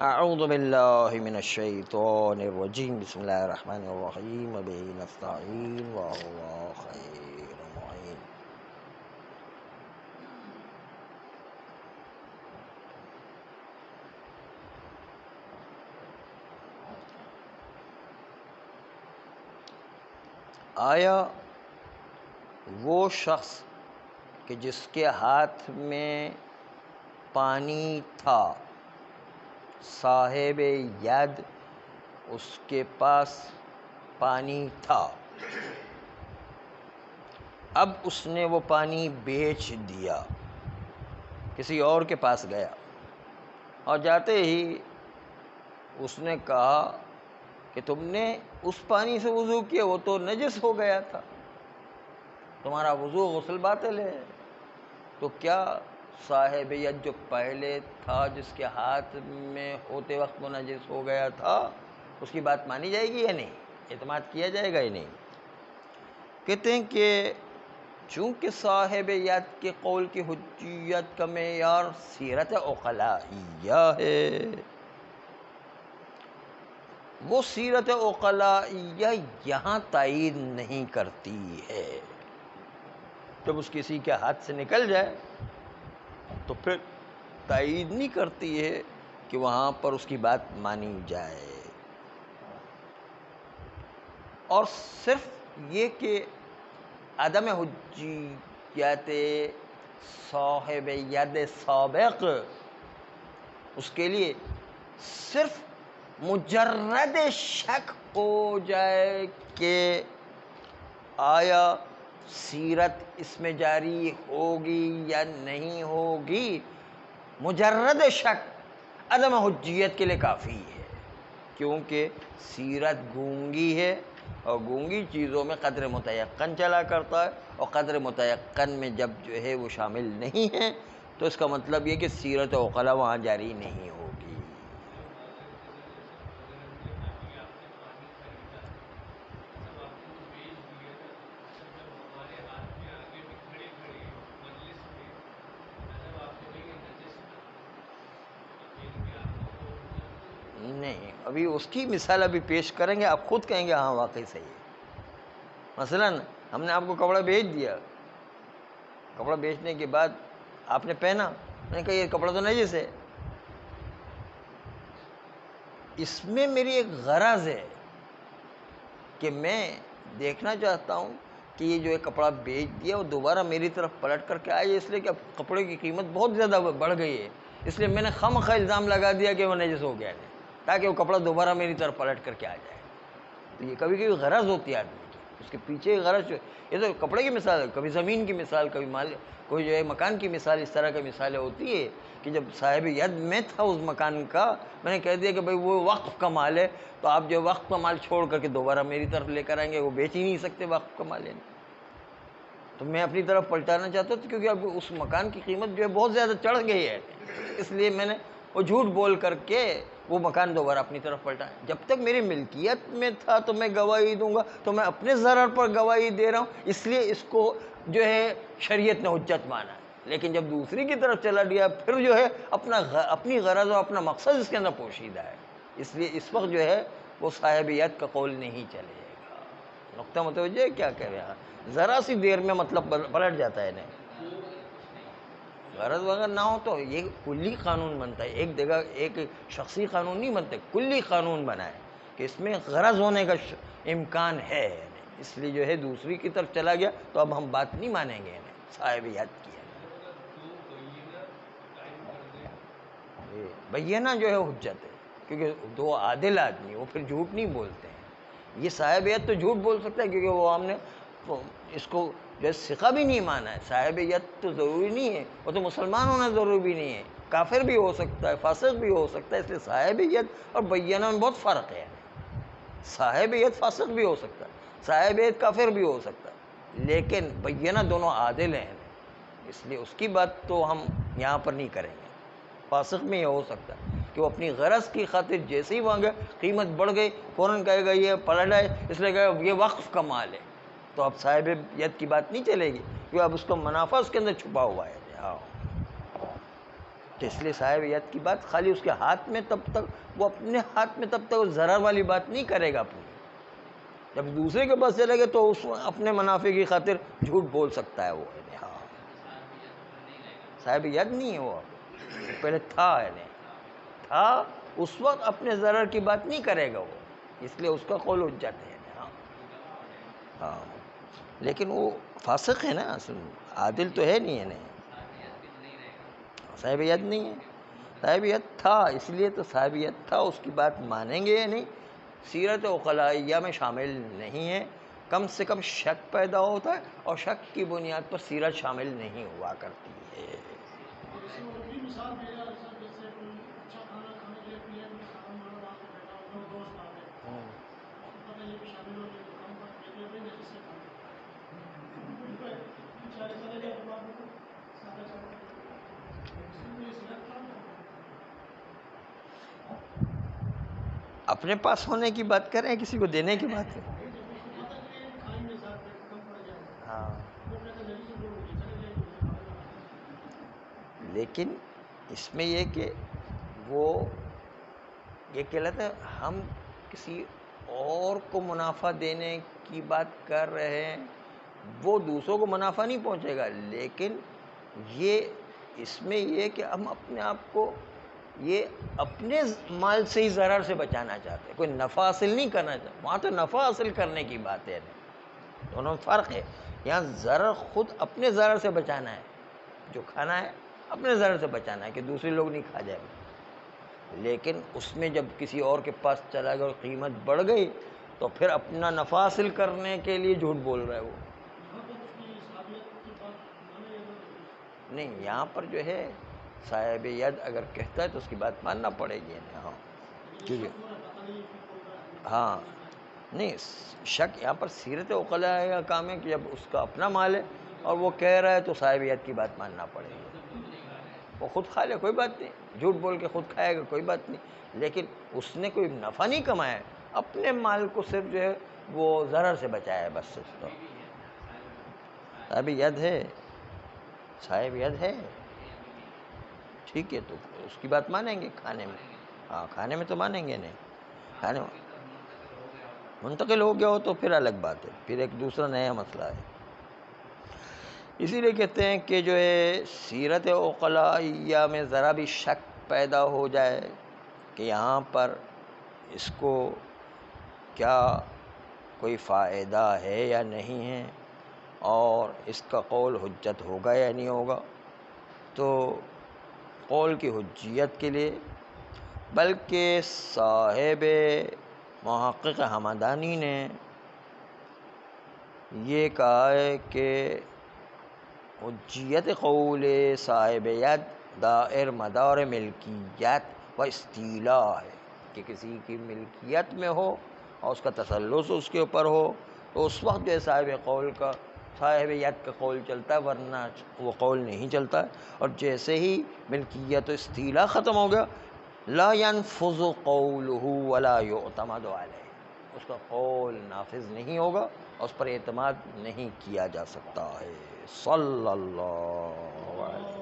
اعوذ باللہ من الشیطان الرجیم، بسم اللہ الرحمن الرحیم، وبہ نستعین وهو خیر معین۔ آیا وہ شخص کہ جس کے ہاتھ میں پانی تھا، صاحب ید اس کے پاس پانی تھا، اب اس نے وہ پانی بیچ دیا، کسی اور کے پاس گیا اور جاتے ہی اس نے کہا کہ تم نے اس پانی سے وضو کیا، وہ تو نجس ہو گیا تھا، تمہارا وضو غسل باطل ہے۔ تو کیا صاحب ید جو پہلے تھا، جس کے ہاتھ میں ہوتے وقت وہ نجس ہو گیا تھا، اس کی بات مانی جائے گی یا نہیں؟ اعتماد کیا جائے گا یا نہیں؟ کہتے ہیں کہ چونکہ صاحب ید کے قول کی حجیت کا معیار سیرت عقلائیہ ہے، وہ سیرت عقلائیہ یہاں تائید نہیں کرتی ہے۔ جب اس کسی کے ہاتھ سے نکل جائے تو پھر تائید نہیں کرتی ہے کہ وہاں پر اس کی بات مانی جائے، اور صرف یہ کہ عدم حجیت صاحب ید سابق اس کے لیے صرف مجرد شک ہو جائے کہ آیا سیرت اس میں جاری ہوگی یا نہیں ہوگی، مجرد شک عدم حجیت کے لیے کافی ہے، کیونکہ سیرت گونگی ہے اور گونگی چیزوں میں قدر متیقن چلا کرتا ہے، اور قدر متیقن میں جب جو ہے وہ شامل نہیں ہے تو اس کا مطلب یہ کہ سیرت عقلا وہاں جاری نہیں ہوگی۔ نہیں، ابھی اس کی مثال ابھی پیش کریں گے، آپ خود کہیں گے ہاں واقعی صحیح ہے۔ مثلا ہم نے آپ کو کپڑا بیچ دیا، کپڑا بیچنے کے بعد آپ نے پہنا، میں نے کہا یہ کپڑا تو نجس ہے، اس میں میری ایک غرض ہے کہ میں دیکھنا چاہتا ہوں کہ یہ جو ہے کپڑا بیچ دیا وہ دوبارہ میری طرف پلٹ کر کے آئے، اس لیے کہ اب کپڑے کی قیمت بہت زیادہ بڑھ گئی ہے، اس لیے میں نے خواہ الزام لگا دیا کہ وہ نجس ہو گیا ہے، تاکہ وہ کپڑا دوبارہ میری طرف پلٹ کر کے آ جائے۔ تو یہ کبھی کبھی غرض ہوتی ہے آدمی کی، اس کے پیچھے غرض، یہ تو کپڑے کی مثال ہے، کبھی زمین کی مثال، کبھی مال، کوئی جو ہے مکان کی مثال، اس طرح کی مثالیں ہوتی ہے کہ جب صاحب ید میں تھا اس مکان کا، میں نے کہہ دیا کہ بھائی وہ وقف کا مال ہے، تو آپ جو وقف کا مال چھوڑ کر کے دوبارہ میری طرف لے کر آئیں گے، وہ بیچ ہی نہیں سکتے وقف کا مال ہے، تو میں اپنی طرف پلٹانا چاہتا ہوں کیونکہ اب اس مکان کی قیمت جو ہے بہت زیادہ چڑھ گئی ہے، اس لیے میں نے وہ جھوٹ بول کر کے وہ مکان دوبارہ اپنی طرف پلٹا۔ جب تک میری ملکیت میں تھا تو میں گواہی دوں گا، تو میں اپنے ضرر پر گواہی دے رہا ہوں، اس لیے اس کو جو ہے شریعت نے حجت مانا ہے۔ لیکن جب دوسری کی طرف چلا گیا پھر جو ہے اپنی غرض اور اپنا مقصد اس کے اندر پوشیدہ ہے، اس لیے اس وقت جو ہے وہ صاحبیت کا قول نہیں چلے گا۔ نقطہ متوجہ ہے کیا کہہ رہے ہیں؟ ذرا سی دیر میں مطلب پلٹ جاتا ہے نہیں، غرض وغیرہ نہ ہو تو یہ کلی قانون بنتا ہے، ایک جگہ ایک شخصی قانون نہیں بنتے، کلی قانون بنا ہے کہ اس میں غرض ہونے کا امکان ہے، اس لیے جو ہے دوسری کی طرف چلا گیا تو اب ہم بات نہیں مانیں گے صاحبیت کی۔ بینہ جو ہے حجت ہے، کیونکہ دو عادل آدمی وہ پھر جھوٹ نہیں بولتے ہیں، یہ صاحبیت تو جھوٹ بول سکتا ہے کیونکہ وہ ہم نے اس کو جو ثقہ بھی نہیں مانا ہے، صاحبیت تو ضروری نہیں ہے، وہ تو مسلمان ہونا ضروری بھی نہیں ہے، کافر بھی ہو سکتا ہے، فاسق بھی ہو سکتا ہے، اس لیے صاحبیت اور بینہ میں بہت فرق ہے۔ صاحبیت فاسق بھی ہو سکتا ہے، صاحبیت کافر بھی ہو سکتا ہے، لیکن بینہ دونوں عادل ہیں، اس لیے اس کی بات تو ہم یہاں پر نہیں کریں گے۔ فاسق میں یہ ہو سکتا ہے کہ وہ اپنی غرض کی خاطر جیسے ہی وہاں گئے قیمت بڑھ گئی فوراً کہے گا یہ پلٹ آئے، اس لیے کہے گا یہ وقف کا مال ہے، تو اب صاحب ید کی بات نہیں چلے گی کیونکہ اب اس کا منافع اس کے اندر چھپا ہوا ہے۔ تو اس لیے صاحب ید کی بات خالی اس کے ہاتھ میں تب تک، وہ اپنے ہاتھ میں تب تک وہ ضرر والی بات نہیں کرے گا اپنی. جب دوسرے کے پاس چلے گا تو اس اپنے منافع کی خاطر جھوٹ بول سکتا ہے وہ. ہاں صاحب ید نہیں ہے وہ، پہلے تھا تھا اس وقت اپنے ضرر کی بات نہیں کرے گا وہ، اس لیے اس کا قول حجت ہے. ہاں لیکن وہ فاسق ہے نا، اصل عادل تو ہے نہیں ہے. صاحب ید نہیں ہے، صاحب ید تھا، اس لیے تو صاحب ید تھا، اس کی بات مانیں گے یا نہیں. سیرت عقلائیہ میں شامل نہیں ہے. کم سے کم شک پیدا ہوتا ہے، اور شک کی بنیاد پر سیرت شامل نہیں ہوا کرتی ہے. اپنے پاس ہونے کی بات کر رہے ہیں، کسی کو دینے کی بات ہے. ہاں لیکن اس میں یہ کہ وہ یہ کہلاتا ہے ہم کسی اور کو منافع دینے کی بات کر رہے ہیں، وہ دوسروں کو منافع نہیں پہنچے گا، لیکن یہ اس میں یہ کہ ہم اپنے آپ کو یہ اپنے مال سے ہی ضرر سے بچانا چاہتے ہیں، کوئی نفع حاصل نہیں کرنا چاہتے. وہاں تو نفع حاصل کرنے کی بات ہے، دونوں میں فرق ہے. یہاں ضرر خود اپنے ضرر سے بچانا ہے، جو کھانا ہے اپنے ضرر سے بچانا ہے کہ دوسرے لوگ نہیں کھا جائیں. لیکن اس میں جب کسی اور کے پاس چلا گیا اور قیمت بڑھ گئی تو پھر اپنا نفع حاصل کرنے کے لیے جھوٹ بول رہا ہے وہ. نہیں، یہاں پر جو ہے صاحب ید اگر کہتا ہے تو اس کی بات ماننا پڑے گی. ہاں کیونکہ ہاں نہیں، شک یہاں پر سیرت عقلاء کا کام ہے کہ جب اس کا اپنا مال ہے اور وہ کہہ رہا ہے تو صاحب ید کی بات ماننا پڑے گی. وہ خود کھا لے کوئی بات نہیں، جھوٹ بول کے خود کھائے گا کوئی بات نہیں، لیکن اس نے کوئی نفع نہیں کمایا ہے، اپنے مال کو صرف جو ہے وہ ضرر سے بچایا ہے بس. تو صاحب ید ہے، صاحب ید ہے، ٹھیک ہے، تو اس کی بات مانیں گے کھانے میں. ہاں کھانے میں تو مانیں گے. نہیں کھانے میں منتقل ہو گیا ہو تو پھر الگ بات ہے، پھر ایک دوسرا نیا مسئلہ ہے. اسی لیے کہتے ہیں کہ جو ہے سیرت عقلائیہ میں ذرا بھی شک پیدا ہو جائے کہ یہاں پر اس کو کیا کوئی فائدہ ہے یا نہیں ہے، اور اس کا قول حجت ہوگا یا نہیں ہوگا، تو قول کی حجیت کے لیے بلکہ صاحب محقق ہمدانی نے یہ کہا ہے کہ حجیت قول صاحب ید دائر مدار ملکیت و استیلاء ہے، کہ کسی کی ملکیت میں ہو اور اس کا تسلط اس کے اوپر ہو تو اس وقت جو ہے صاحب ید کا قول چلتا ہے، ورنہ وہ قول نہیں چلتا ہے. اور جیسے ہی ملکیت و استیلاء ختم ہو گیا، لا ينفذ قوله ولا يعتمد علیہ، اس کا قول نافذ نہیں ہوگا اور اس پر اعتماد نہیں کیا جا سکتا ہے. صلی اللہ علیہ